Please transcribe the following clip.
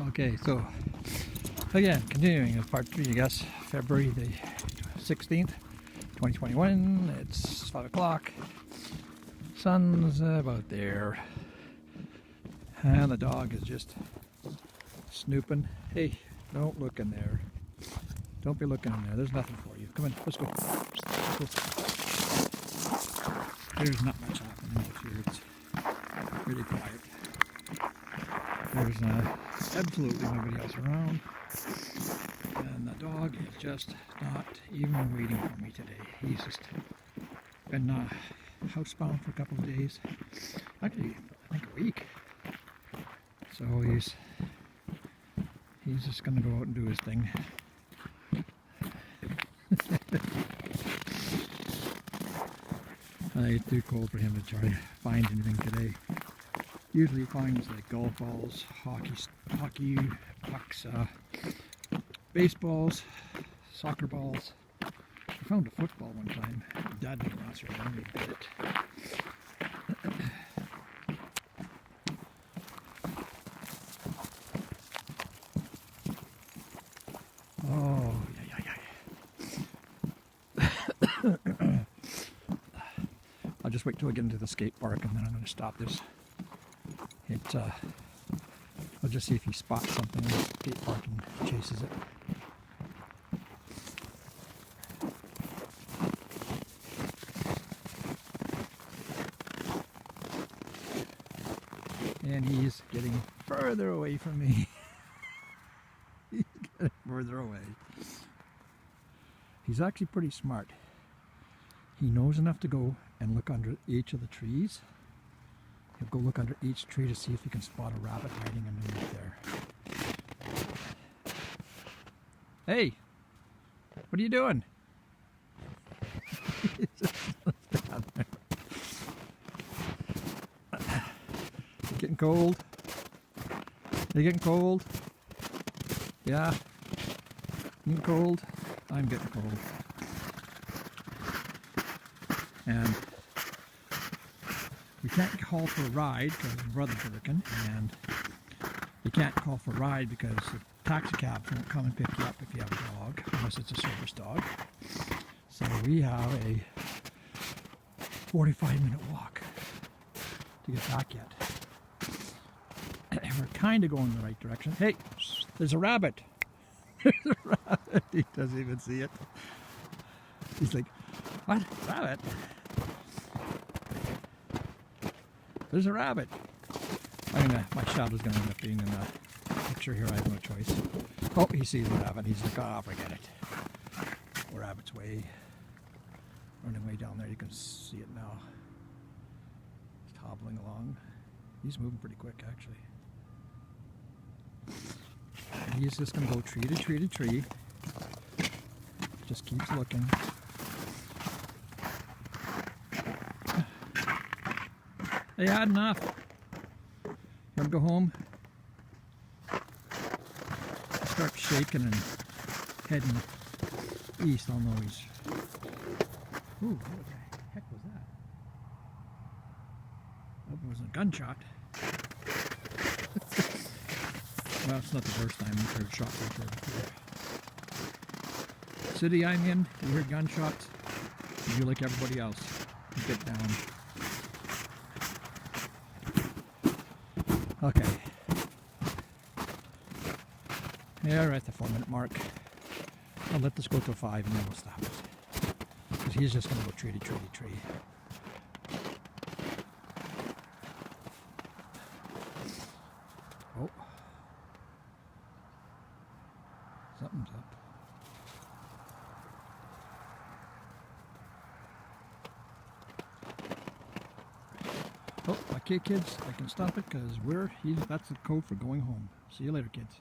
Okay, so again, continuing with part 3, I guess, February the 16th, 2021. It's 5 o'clock. Sun's about there. And the dog is just snooping. Hey, don't look in there. Don't be looking in there. There's nothing for you. Come on, let's go. There's not much happening out here. It's really quiet. There's absolutely nobody else around. And the dog is just not even waiting for me today. He's just been housebound for a couple of days. Actually, I think a week. So he's just going to go out and do his thing. It's too cold for him to try to find anything today. Usually he finds like golf balls, hockey pucks, baseballs, soccer balls. I found a football one time. Dad didn't answer it, and we did it. Oh, yeah. I'll just wait till I get into the skate park and then I'm going to stop this. I'll just see if he spots something in the skate park and chases it. And he's getting further away from me. He's getting further away. He's actually pretty smart. He knows enough to go and look under each of the trees. He'll go look under each tree to see if he can spot a rabbit hiding underneath there. Hey! What are you doing? Getting cold? Are you getting cold? Yeah? Getting cold? I'm getting cold. And we can't call for a ride because my brother's working, and you can't call for a ride because the taxi cabs won't come and pick you up if you have a dog, unless it's a service dog. So we have a 45-minute walk to get back yet. And we're kind of going in the right direction. Hey, there's a rabbit. There's a rabbit. He doesn't even see it. He's like, what? Rabbit? There's a rabbit. My shadow's going to end up being in the picture here. I have no choice. Oh, he sees the rabbit. He's like, oh, forget it. The rabbit's running way down there. You can see it now. It's hobbling along. He's moving pretty quick, actually. And he's just going to go tree to tree to tree. Just keeps looking. They had enough. You want to go home? Start shaking and heading east. I'll know he's... Ooh, what the heck was that? I hope it wasn't a gunshot. Well, it's not the first time we've heard shots like that before. City I'm in, you heard gunshots, you do like everybody else. You get down. Okay. Yeah, we're at the 4-minute mark. I'll let this go to 5 and then we'll stop it. Because he's just going to go tree to tree to tree. Oh. Something's up. Oh, okay, kids, I can stop it because that's the code for going home. See you later, kids.